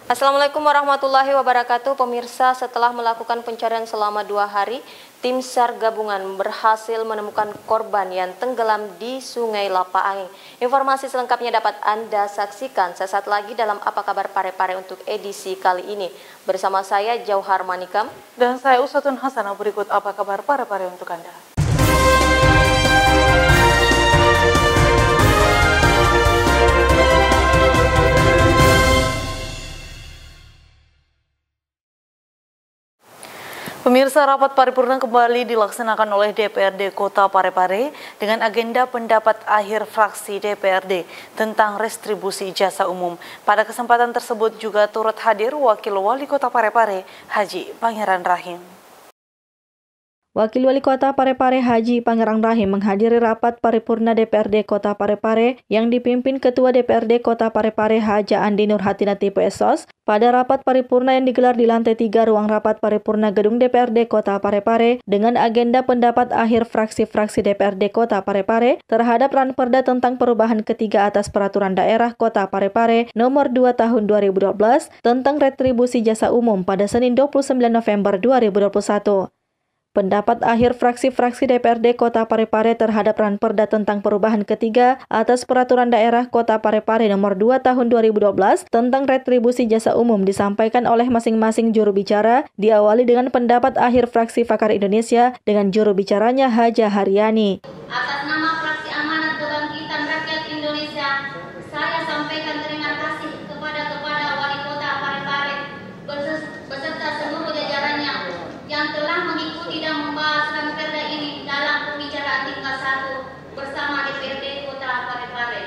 Assalamualaikum warahmatullahi wabarakatuh. Pemirsa, setelah melakukan pencarian selama 2 hari, tim SAR gabungan berhasil menemukan korban yang tenggelam di Sungai Lapaanging. Informasi selengkapnya dapat Anda saksikan sesaat lagi dalam Apa Kabar Parepare untuk edisi kali ini. Bersama saya Jauhar Manikam dan saya Usatun Hasanah. Berikut Apa Kabar Parepare untuk Anda. Pemirsa, rapat paripurna kembali dilaksanakan oleh DPRD Kota Parepare dengan agenda pendapat akhir fraksi DPRD tentang restribusi jasa umum. Pada kesempatan tersebut juga turut hadir Wakil Wali Kota Parepare, Haji Pangeran Rahim. Wakil Wali Kota Parepare Haji Pangeran Rahim menghadiri rapat paripurna DPRD Kota Parepare yang dipimpin Ketua DPRD Kota Parepare Haja Andi Nurhatinati PSOS. Pada rapat paripurna yang digelar di lantai 3 ruang rapat paripurna gedung DPRD Kota Parepare dengan agenda pendapat akhir fraksi-fraksi DPRD Kota Parepare terhadap Ranperda tentang perubahan ketiga atas Peraturan Daerah Kota Parepare Nomor 2 Tahun 2012 tentang retribusi jasa umum pada Senin 29 November 2021. Pendapat akhir fraksi-fraksi DPRD Kota Parepare terhadap Ranperda tentang perubahan ketiga atas Peraturan Daerah Kota Parepare Nomor 2 Tahun 2012 tentang retribusi jasa umum disampaikan oleh masing-masing juru bicara, diawali dengan pendapat akhir fraksi Fakar Indonesia dengan juru bicaranya Haja Haryani. Atas nama fraksi Amanat Kebangkitan Rakyat Indonesia, saya sampaikan terima kasih kepada Wali Kota Parepare beserta seluruh jajarannya yang telah mengikuti dan membahas Ranperda ini dalam pembicaraan tingkat 1 bersama DPRD Kota Parepare.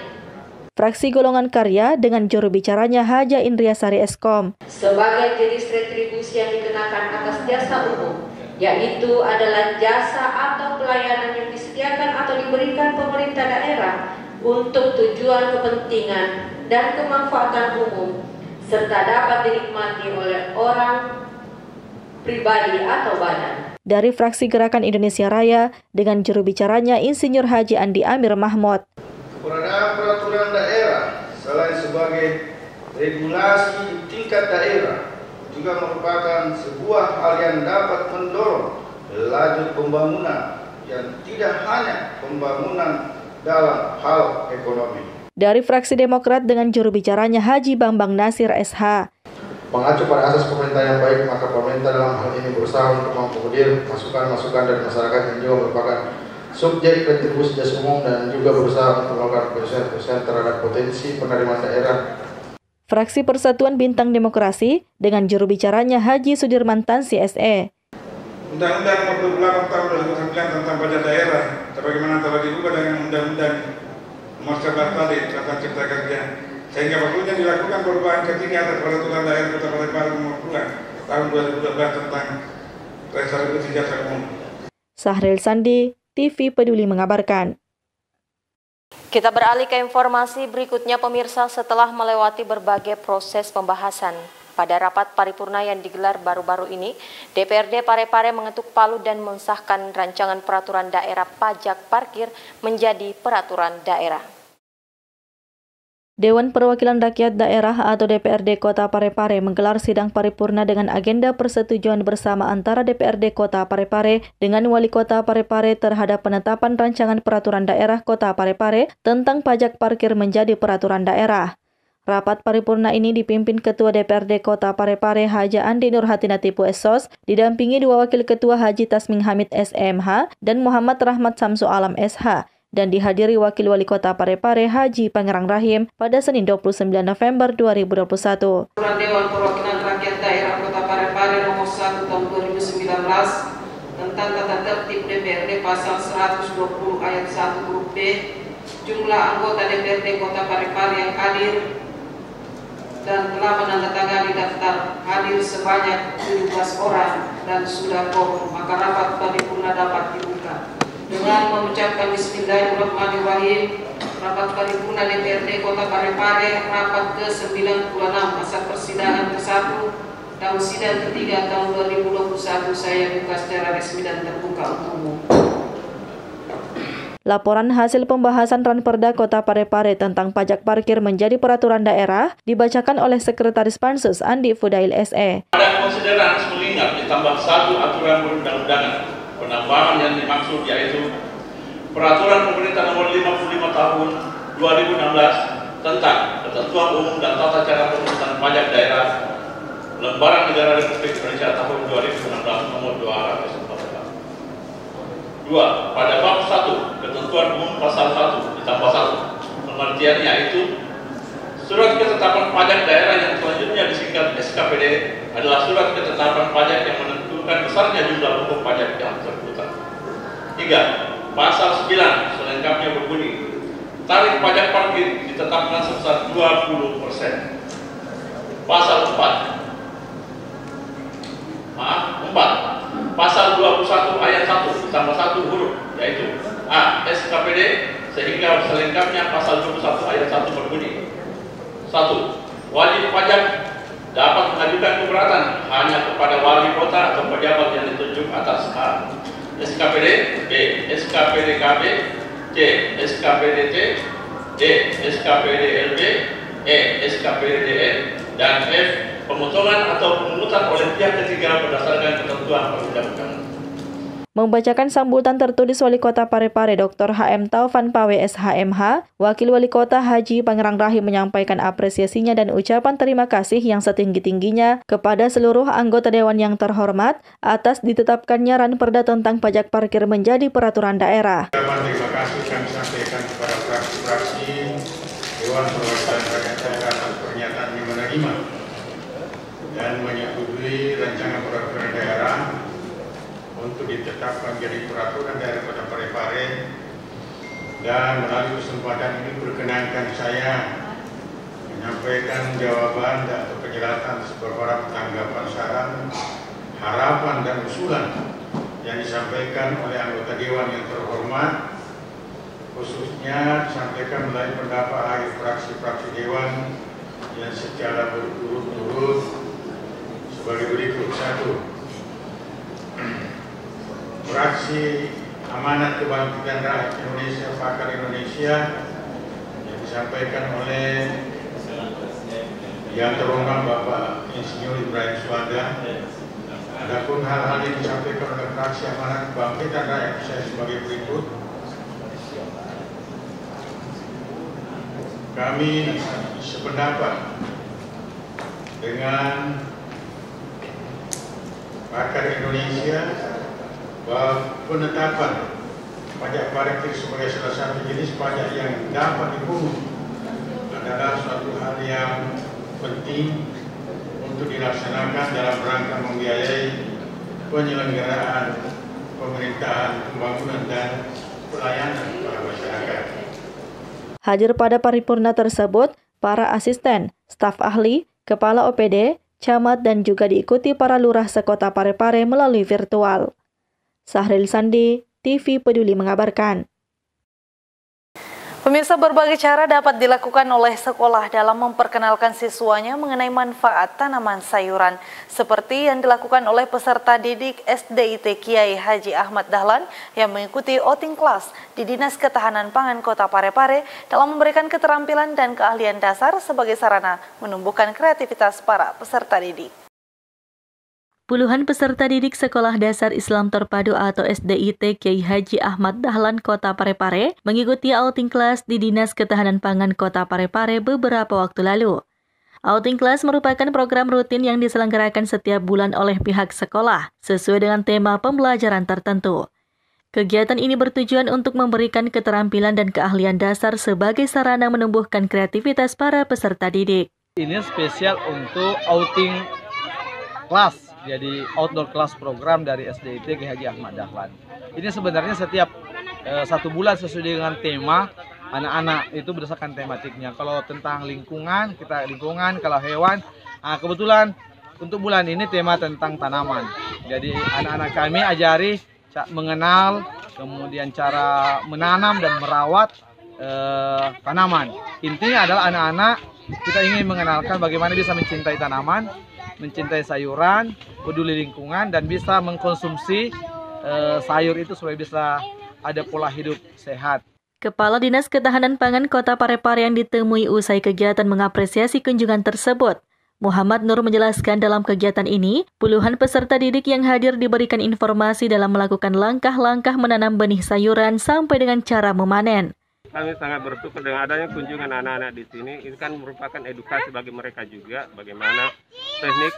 Fraksi Golongan Karya dengan juru bicaranya Haja Indriasari Eskom. Sebagai jenis retribusi yang dikenakan atas jasa umum, yaitu adalah jasa atau pelayanan yang disediakan atau diberikan pemerintah daerah untuk tujuan kepentingan dan kemanfaatan umum, serta dapat dinikmati oleh orang pribadi atau badan. Dari fraksi Gerakan Indonesia Raya dengan juru bicaranya Insinyur Haji Andi Amir Mahmud. Keberadaan peraturan daerah selain sebagai regulasi di tingkat daerah juga merupakan sebuah hal yang dapat mendorong laju pembangunan yang tidak hanya pembangunan dalam hal ekonomi. Dari fraksi Demokrat dengan juru bicaranya Haji Bambang Nasir SH. Mengacu pada asas pemerintah yang baik, maka pemerintah dalam hal ini berusaha untuk mengakomodir masukan-masukan dari masyarakat yang juga merupakan subjek retribusi jasa umum dan juga berusaha untuk melakukan penyesuaian terhadap potensi penerimaan daerah. Fraksi Persatuan Bintang Demokrasi dengan juru bicaranya Haji Sudirman Tansi SE. Undang-Undang 48 tahun 2009 tentang pajak daerah, sebagaimana telah diubah dengan Undang-Undang Nomor 11 tadi tentang Cipta Kerja, sehingga perlunya dilakukan perubahan ketiga atas Peraturan Daerah Kota Parepare Nomor 2 Tahun 2012 tentang retribusi jasa umum. Sahril Sandi, TV Peduli mengabarkan. Kita beralih ke informasi berikutnya, pemirsa. Setelah melewati berbagai proses pembahasan pada rapat paripurna yang digelar baru-baru ini, DPRD Parepare mengetuk palu dan mensahkan rancangan peraturan daerah pajak parkir menjadi peraturan daerah. Dewan Perwakilan Rakyat Daerah atau DPRD Kota Parepare menggelar sidang paripurna dengan agenda persetujuan bersama antara DPRD Kota Parepare dengan Wali Kota Parepare terhadap penetapan rancangan peraturan daerah Kota Parepare tentang pajak parkir menjadi peraturan daerah. Rapat paripurna ini dipimpin Ketua DPRD Kota Parepare Haja Andi Nurhatinati PSOS, didampingi 2 Wakil Ketua Haji Tasming Hamid SMH dan Muhammad Rahmat Samsu Alam SH, dan dihadiri Wakil Wali Kota Parepare Haji Pangeran Rahim pada Senin 29 November 2021. Dewan Perwakilan Rakyat Daerah Kota Parepare Nomor 1 Tahun 2019 tentang tata tertib DPRD pasal 120 ayat 1 huruf B, jumlah anggota DPRD Kota Parepare yang hadir dan telah menandatangani daftar hadir sebanyak 17 orang dan sudah quorum, maka rapat paripurna dapat dibuka. Dengan mengucapkan Bismillahirrahmanirrahim, rapat paripurna DPRD Kota Parepare rapat ke-96 masa persidangan ke-1 tahun sidang ketiga tahun 2021 saya buka secara resmi dan terbuka untuk umum. Laporan hasil pembahasan Ranperda Kota Parepare tentang pajak parkir menjadi peraturan daerah dibacakan oleh Sekretaris Pansus Andi Fudail SE. Pada konsideran mengingat ditambah satu aturan perundang-undangan. Penambahan yang dimaksud yaitu Peraturan Pemerintah Nomor 55 Tahun 2016 tentang Ketentuan Umum dan Tata Cara Pengurusan Pajak Daerah Lembaran Negara Republik Indonesia Tahun 2016 Nomor 214. 2. Pada bab 1 Ketentuan Umum Pasal 1 ditambah 1. Pengertiannya yaitu surat ketetapan pajak daerah yang selanjutnya disingkat SKPD adalah surat ketetapan pajak yang menentukan besarnya jumlah pokok pajak yang terputar. 3. Pasal 9 selengkapnya berbunyi, tarif pajak parkir ditetapkan sebesar 20%. Pasal 4. Pasal 21 ayat 1 ditambah 1 huruf yaitu A. SKPD sehingga selengkapnya pasal 21 ayat 1 berbunyi 1. Wajib pajak dapat mengajukan keberatan hanya kepada wali kota atau pejabat yang ditunjuk atas A. SKPD, B. SKPDKB, C. SKPDT, D. SKPDLB, E. SKPDN, dan F. Pemotongan atau pemungutan oleh pihak ketiga berdasarkan ketentuan perundang-undangan. Membacakan sambutan tertulis Wali Kota Parepare Dr. HM Taufan Pawe SHMH, Wakil Wali Kota Haji Pangerang Rahim menyampaikan apresiasinya dan ucapan terima kasih yang setinggi-tingginya kepada seluruh anggota Dewan yang terhormat atas ditetapkannya Ranperda tentang pajak parkir menjadi peraturan daerah. Terima kasih kami sampaikan kepada fraksi-fraksi Dewan Perwakilan Rakyat Daerah atas pernyataan yang menerima dan menyetujui rancangan peraturan daerah untuk ditetapkan jadi peraturan daerah Kota Parepare. Dan melalui kesempatan ini perkenankan saya menyampaikan jawaban atau penjelasan beberapa tanggapan, saran, harapan dan usulan yang disampaikan oleh anggota Dewan yang terhormat, khususnya disampaikan melalui pendapat akhir fraksi-fraksi Dewan yang secara berturut-turut sebagai berikut. 1. Fraksi Amanat Kebangkitan Rakyat Indonesia Pakar Indonesia yang disampaikan oleh yang terhormat Bapak Insinyur Ibrahim Suwanda. Adapun hal-hal yang disampaikan oleh fraksi Amanat Kebangkitan Rakyat saya sebagai berikut. Kami sependapat dengan Pakar Indonesia bahwa penetapan pajak parkir sebagai salah satu jenis pajak yang dapat dipungut adalah suatu hal yang penting untuk dilaksanakan dalam rangka membiayai penyelenggaraan pemerintahan, pembangunan dan pelayanan kepada masyarakat. Hadir pada paripurna tersebut para asisten, staf ahli, kepala OPD, camat dan juga diikuti para lurah sekota Parepare melalui virtual. Sahril Sandi, TV Peduli mengabarkan. Pemirsa, berbagai cara dapat dilakukan oleh sekolah dalam memperkenalkan siswanya mengenai manfaat tanaman sayuran, seperti yang dilakukan oleh peserta didik SDIT Kiai Haji Ahmad Dahlan yang mengikuti outing class di Dinas Ketahanan Pangan Kota Parepare dalam memberikan keterampilan dan keahlian dasar sebagai sarana menumbuhkan kreativitas para peserta didik. Puluhan peserta didik Sekolah Dasar Islam Terpadu atau SDIT Kiai Haji Ahmad Dahlan Kota Parepare mengikuti outing class di Dinas Ketahanan Pangan Kota Parepare beberapa waktu lalu. Outing class merupakan program rutin yang diselenggarakan setiap bulan oleh pihak sekolah sesuai dengan tema pembelajaran tertentu. Kegiatan ini bertujuan untuk memberikan keterampilan dan keahlian dasar sebagai sarana menumbuhkan kreativitas para peserta didik. Ini spesial untuk outing class. Jadi outdoor class program dari SDIT Kiai Haji Ahmad Dahlan. Ini sebenarnya setiap 1 bulan sesuai dengan tema anak-anak itu berdasarkan tematiknya. Kalau tentang lingkungan, kita lingkungan, kalau hewan. Nah, kebetulan untuk bulan ini tema tentang tanaman. Jadi anak-anak kami ajari mengenal, kemudian cara menanam dan merawat tanaman. Intinya adalah anak-anak kita ingin mengenalkan bagaimana bisa mencintai tanaman, mencintai sayuran, peduli lingkungan, dan bisa mengkonsumsi sayur itu supaya bisa ada pola hidup sehat. Kepala Dinas Ketahanan Pangan Kota Parepare yang ditemui usai kegiatan mengapresiasi kunjungan tersebut. Muhammad Nur menjelaskan dalam kegiatan ini, puluhan peserta didik yang hadir diberikan informasi dalam melakukan langkah-langkah menanam benih sayuran sampai dengan cara memanen. Kami sangat bersyukur dengan adanya kunjungan anak-anak di sini. Ini kan merupakan edukasi bagi mereka juga, bagaimana teknik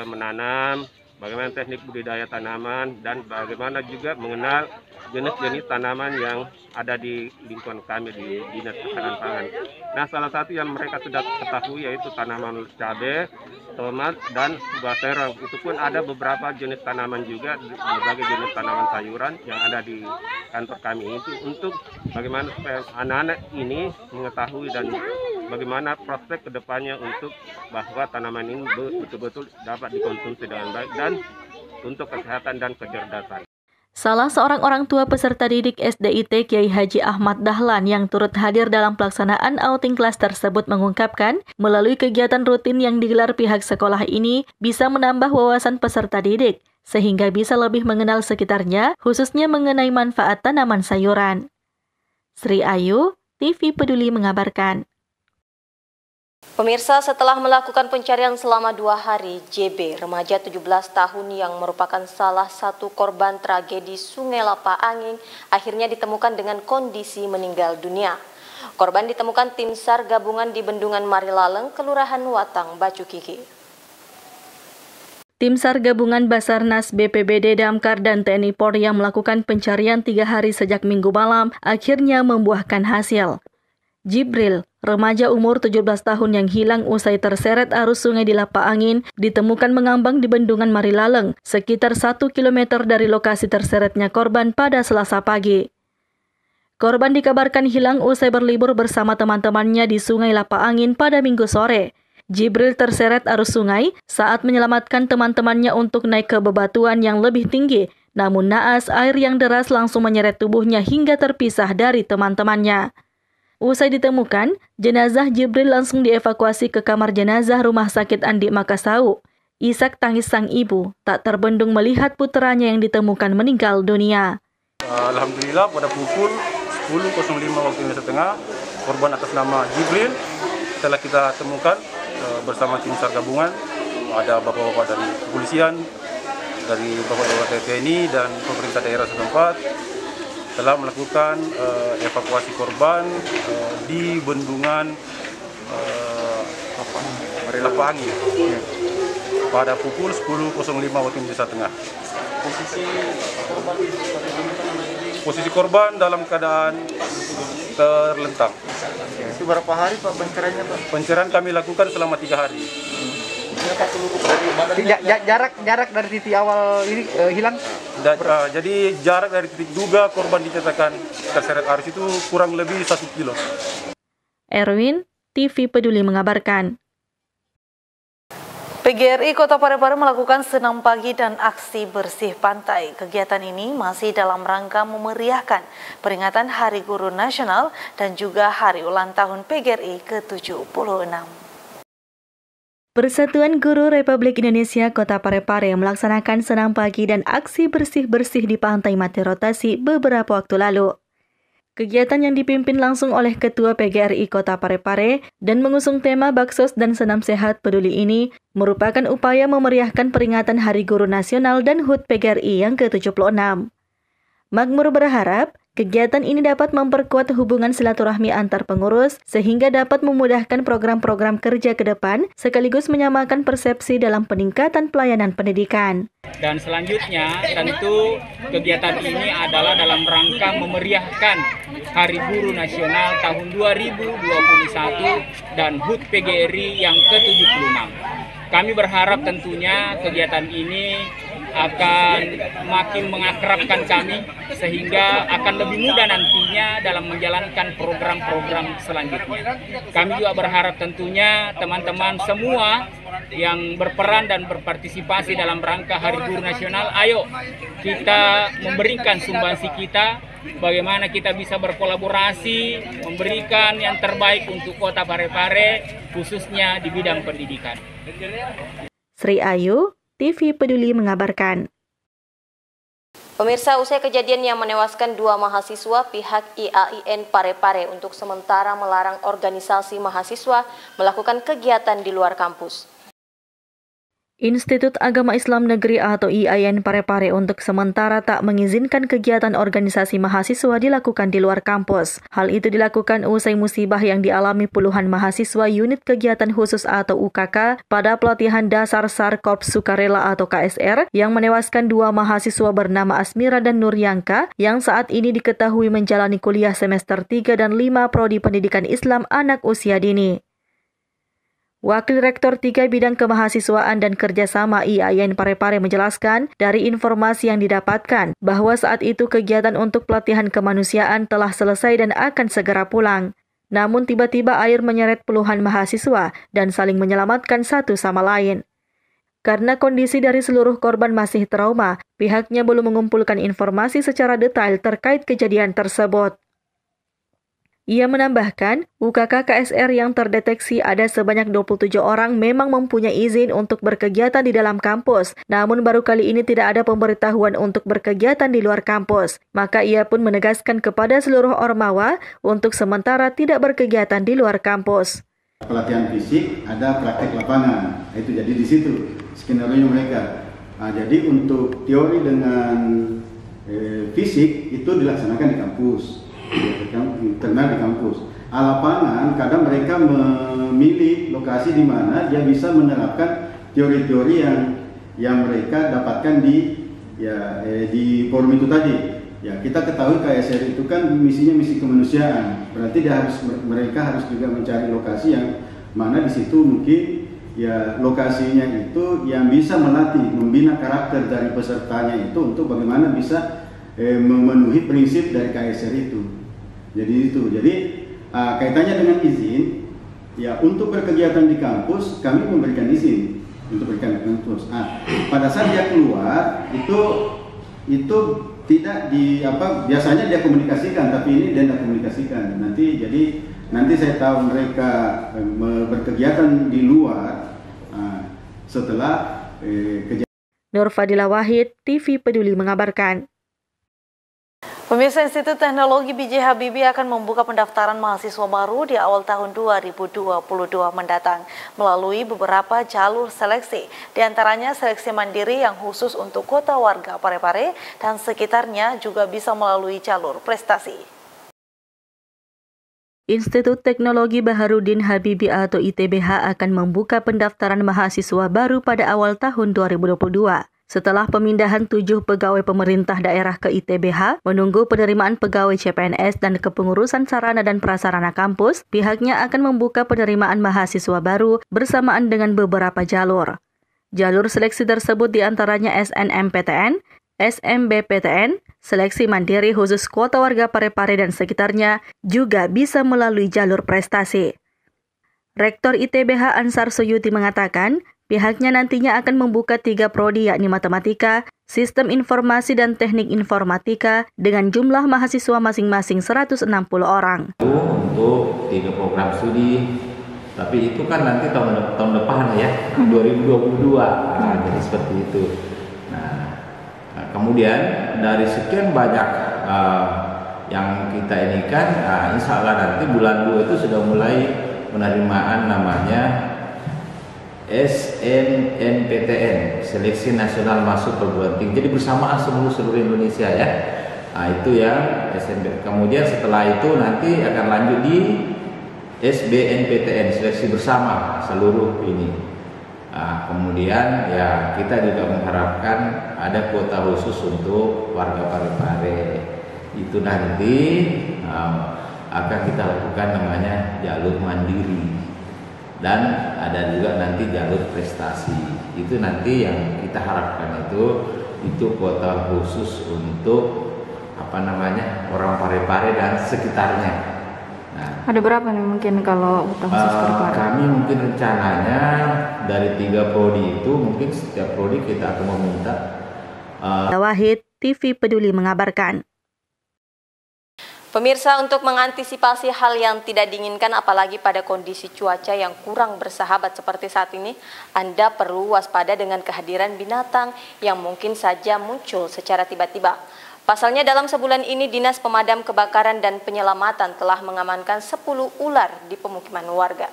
menanam, bagaimana teknik budidaya tanaman, dan bagaimana juga mengenal jenis-jenis tanaman yang ada di lingkungan kami di Dinas Ketahanan Pangan. Nah, salah satu yang mereka sudah ketahui yaitu tanaman cabai, tomat, dan buah terong. Itu pun ada beberapa jenis tanaman juga, berbagai jenis tanaman sayuran yang ada di kantor kami itu untuk bagaimana supaya anak-anak ini mengetahui dan bagaimana prospek kedepannya untuk bahwa tanaman ini betul-betul dapat dikonsumsi dengan baik dan untuk kesehatan dan kecerdasan. Salah seorang orang tua peserta didik SDIT Kiai Haji Ahmad Dahlan yang turut hadir dalam pelaksanaan outing kelas tersebut mengungkapkan, melalui kegiatan rutin yang digelar pihak sekolah ini bisa menambah wawasan peserta didik, sehingga bisa lebih mengenal sekitarnya, khususnya mengenai manfaat tanaman sayuran. Sri Ayu, TV Peduli mengabarkan. Pemirsa, setelah melakukan pencarian selama 2 hari, JB, remaja 17 tahun yang merupakan salah satu korban tragedi Sungai Lapa Angin, akhirnya ditemukan dengan kondisi meninggal dunia. Korban ditemukan tim SAR gabungan di Bendungan Marilaleng, Kelurahan Watang, Bacu Kiki. Tim SAR gabungan Basarnas, BPBD, Damkar, dan TNI Polri yang melakukan pencarian 3 hari sejak Minggu malam akhirnya membuahkan hasil. Jibril, remaja umur 17 tahun yang hilang usai terseret arus sungai di Lapa Angin, ditemukan mengambang di Bendungan Marilaleng, sekitar 1 km dari lokasi terseretnya korban pada Selasa pagi. Korban dikabarkan hilang usai berlibur bersama teman-temannya di Sungai Lapa Angin pada Minggu sore. Jibril terseret arus sungai saat menyelamatkan teman-temannya untuk naik ke bebatuan yang lebih tinggi, namun naas air yang deras langsung menyeret tubuhnya hingga terpisah dari teman-temannya. Usai ditemukan, jenazah Jibril langsung dievakuasi ke kamar jenazah Rumah Sakit Andi Makassau. Isak tangis sang ibu tak terbendung melihat puteranya yang ditemukan meninggal dunia. Alhamdulillah pada pukul 10.05 waktu Indonesia Tengah, korban atas nama Jibril telah kita temukan bersama tim SAR gabungan. Ada bapak-bapak dari kepolisian, dari bapak-bapak TNI dan pemerintah daerah setempat telah melakukan evakuasi korban di Bendungan Lapa Angin pada pukul 10.05 waktu Indonesia Tengah. Posisi korban dalam keadaan terlentang. Itu berapa hari Pak pencariannya Pak? Pencarian kami lakukan selama 3 hari. Jarak dari titik awal ini hilang? Jadi jarak dari titik duga korban dinyatakan terseret arus itu kurang lebih 1 kilo. Erwin, TV Peduli mengabarkan. PGRI Kota Parepare melakukan senam pagi dan aksi bersih pantai. Kegiatan ini masih dalam rangka memeriahkan peringatan Hari Guru Nasional dan juga Hari Ulang Tahun PGRI ke-76. Persatuan Guru Republik Indonesia Kota Parepare melaksanakan senam pagi dan aksi bersih-bersih di Pantai Mati Rotasi beberapa waktu lalu. Kegiatan yang dipimpin langsung oleh Ketua PGRI Kota Parepare dan mengusung tema Baksos dan Senam Sehat Peduli ini merupakan upaya memeriahkan peringatan Hari Guru Nasional dan HUT PGRI yang ke-76. Makmur berharap kegiatan ini dapat memperkuat hubungan silaturahmi antar pengurus sehingga dapat memudahkan program-program kerja ke depan sekaligus menyamakan persepsi dalam peningkatan pelayanan pendidikan. Dan selanjutnya tentu kegiatan ini adalah dalam rangka memeriahkan Hari Guru Nasional tahun 2021 dan HUT PGRI yang ke-76. Kami berharap tentunya kegiatan ini akan makin mengakrabkan kami sehingga akan lebih mudah nantinya dalam menjalankan program-program selanjutnya. Kami juga berharap tentunya teman-teman semua yang berperan dan berpartisipasi dalam rangka Hari Guru Nasional, ayo kita memberikan sumbangsi kita, bagaimana kita bisa berkolaborasi, memberikan yang terbaik untuk Kota Parepare, khususnya di bidang pendidikan. Sri Ayu, TV Peduli mengabarkan. Pemirsa, usai kejadian yang menewaskan 2 mahasiswa, pihak IAIN Parepare untuk sementara melarang organisasi mahasiswa melakukan kegiatan di luar kampus. Institut Agama Islam Negeri atau IAIN Parepare untuk sementara tak mengizinkan kegiatan organisasi mahasiswa dilakukan di luar kampus. Hal itu dilakukan usai musibah yang dialami puluhan mahasiswa unit kegiatan khusus atau UKK pada pelatihan dasar SAR Korps Sukarela atau KSR yang menewaskan 2 mahasiswa bernama Asmira dan Nuryanka yang saat ini diketahui menjalani kuliah semester 3 dan 5 Prodi Pendidikan Islam Anak Usia Dini. Wakil Rektor 3 Bidang Kemahasiswaan dan Kerjasama IAIN Parepare menjelaskan dari informasi yang didapatkan bahwa saat itu kegiatan untuk pelatihan kemanusiaan telah selesai dan akan segera pulang. Namun tiba-tiba air menyeret puluhan mahasiswa dan saling menyelamatkan satu sama lain. Karena kondisi dari seluruh korban masih trauma, pihaknya belum mengumpulkan informasi secara detail terkait kejadian tersebut. Ia menambahkan, UKK KSR yang terdeteksi ada sebanyak 27 orang memang mempunyai izin untuk berkegiatan di dalam kampus, namun baru kali ini tidak ada pemberitahuan untuk berkegiatan di luar kampus. Maka ia pun menegaskan kepada seluruh ormawa untuk sementara tidak berkegiatan di luar kampus. Pelatihan fisik, ada praktek lapangan, itu jadi di situ skenario mereka. Jadi untuk teori dengan fisik itu dilaksanakan di kampus. Internal di kampus. Lapangan kadang mereka memilih lokasi di mana dia bisa menerapkan teori-teori yang mereka dapatkan di forum itu tadi. Ya, kita ketahui KSR itu kan misinya misi kemanusiaan. Berarti mereka harus juga mencari lokasi yang mana di situ mungkin ya lokasinya itu yang bisa melatih, membina karakter dari pesertanya itu untuk bagaimana bisa memenuhi prinsip dari KSR itu. Jadi kaitannya dengan izin, ya untuk berkegiatan di kampus kami memberikan izin untuk berkegiatan di kampus. Pada saat dia keluar itu tidak biasanya dia komunikasikan, tapi ini dia tidak komunikasikan. Nanti saya tahu mereka berkegiatan di luar setelah kejadian. Nur Fadila Wahid, TV Peduli mengabarkan. Pemirsa, Institut Teknologi B.J. Habibie akan membuka pendaftaran mahasiswa baru di awal tahun 2022 mendatang melalui beberapa jalur seleksi, di antaranya seleksi mandiri yang khusus untuk kota warga Parepare dan sekitarnya juga bisa melalui jalur prestasi. Institut Teknologi Baharudin Habibie atau ITBH akan membuka pendaftaran mahasiswa baru pada awal tahun 2022. Setelah pemindahan 7 pegawai pemerintah daerah ke ITBH, menunggu penerimaan pegawai CPNS dan kepengurusan sarana dan prasarana kampus, pihaknya akan membuka penerimaan mahasiswa baru bersamaan dengan beberapa jalur. Jalur seleksi tersebut diantaranya SNMPTN, SMBPTN, seleksi mandiri khusus kuota warga Parepare dan sekitarnya, juga bisa melalui jalur prestasi. Rektor ITBH Ansar Suyuti mengatakan, pihaknya nantinya akan membuka 3 prodi yakni Matematika, Sistem Informasi dan Teknik Informatika dengan jumlah mahasiswa masing-masing 160 orang. Untuk 3 program studi, tapi itu kan nanti tahun depan ya, 2022. Jadi seperti itu. Nah, kemudian dari sekian banyak yang kita ini kan, insya Allah nanti bulan 2 itu sudah mulai penerimaan namanya SNMPTN, Seleksi Nasional Masuk Perguruan Tinggi. Jadi bersamaan seluruh Indonesia ya. Itu yang SNMPTN. Kemudian setelah itu nanti akan lanjut di SBNPTN, Seleksi Bersama seluruh ini. Kemudian ya kita juga mengharapkan ada kuota khusus untuk warga Parepare. Itu nanti akan kita lakukan namanya jalur mandiri. Dan ada juga nanti jalur prestasi. Itu nanti yang kita harapkan itu kuota khusus untuk orang Parepare dan sekitarnya. Nah, ada berapa nih mungkin kalau kuota khusus Parepare? Kami mungkin rencananya dari 3 prodi itu mungkin setiap prodi kita akan meminta. Wahid, TV Peduli mengabarkan. Pemirsa, untuk mengantisipasi hal yang tidak diinginkan apalagi pada kondisi cuaca yang kurang bersahabat seperti saat ini, Anda perlu waspada dengan kehadiran binatang yang mungkin saja muncul secara tiba-tiba. Pasalnya dalam sebulan ini Dinas Pemadam Kebakaran dan Penyelamatan telah mengamankan 10 ular di pemukiman warga.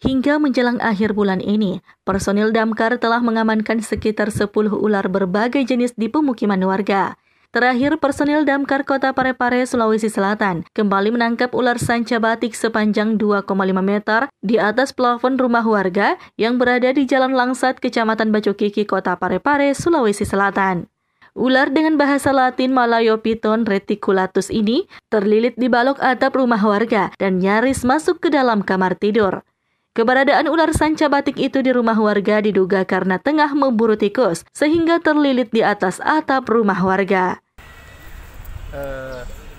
Hingga menjelang akhir bulan ini, personil damkar telah mengamankan sekitar 10 ular berbagai jenis di pemukiman warga. Terakhir, personil damkar Kota Parepare, Sulawesi Selatan kembali menangkap ular sanca batik sepanjang 2,5 meter di atas plafon rumah warga yang berada di Jalan Langsat, Kecamatan Bacokiki, Kota Parepare, Sulawesi Selatan. Ular dengan bahasa Latin Malayopiton reticulatus ini terlilit di balok atap rumah warga dan nyaris masuk ke dalam kamar tidur. Keberadaan ular sanca batik itu di rumah warga diduga karena tengah memburu tikus sehingga terlilit di atas atap rumah warga.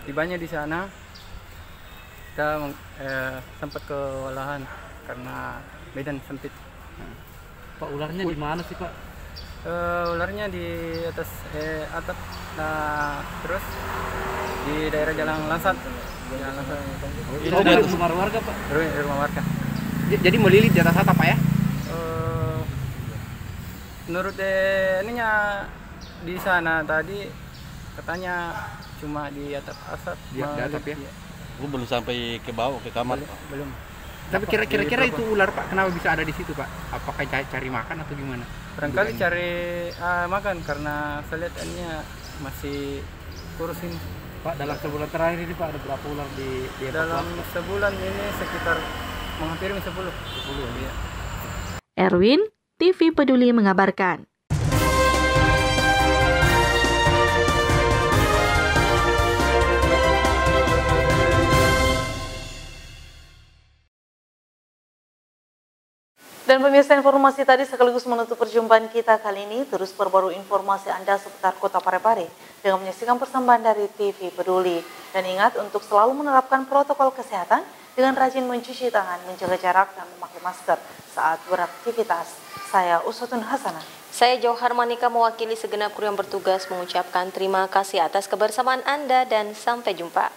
Tibanya di sana kita sempat kewalahan karena medan sempit. Pak, ularnya di mana sih, Pak? Ularnya di atas atap, terus di daerah Jalan Langsat. Itu dari rumah warga, Pak? Dari rumah warga. Jadi melilit di atas atap, Pak ya? Menurut ininya di sana tadi katanya cuma di atap asap. Di atap ya? Lu belum sampai ke bawah, ke kamar, Pak? Belum. Tapi kira-kira itu ular, Pak, kenapa bisa ada di situ, Pak? Apakah cari makan atau gimana? Barangkali cari makan karena saya lihat ini masih kurus ini. Pak, dalam sebulan terakhir ini, Pak, ada berapa ular di dalam sebulan ini sekitar menghampiri 10 ya. Erwin, TV Peduli mengabarkan. Dan pemirsa, informasi tadi sekaligus menutup perjumpaan kita kali ini. Terus perbarui informasi Anda seputar Kota Parepare dengan menyaksikan persembahan dari TV Peduli. Dan ingat untuk selalu menerapkan protokol kesehatan dengan rajin mencuci tangan, menjaga jarak, dan memakai masker saat beraktivitas. Saya Usutun Hasanah. Saya Johar Manika mewakili segenap kru yang bertugas mengucapkan terima kasih atas kebersamaan Anda dan sampai jumpa.